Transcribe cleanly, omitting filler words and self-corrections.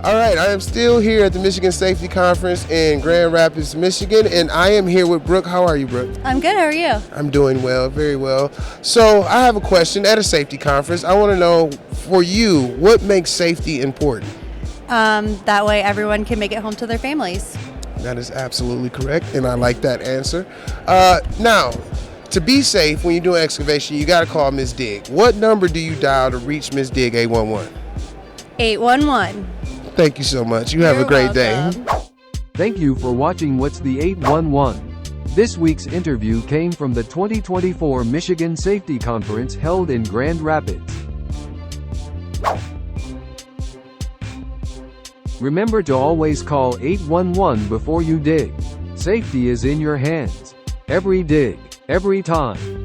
All right, I am still here at the Michigan Safety Conference in Grand Rapids, Michigan, and I am here with Brooke. How are you, Brooke? I'm good. How are you? I'm doing well, very well. So I have a question at a safety conference. I want to know, for you, what makes safety important? That way everyone can make it home to their families. That is absolutely correct, and I like that answer. Now, to be safe when you're doing excavation, you got to call Ms. Digg. What number do you dial to reach Ms. Digg 811? 811. Thank you so much. You have a great day. Thank you for watching What's the 811. This week's interview came from the 2024 Michigan Safety Conference held in Grand Rapids. Remember to always call 811 before you dig. Safety is in your hands. Every dig, every time.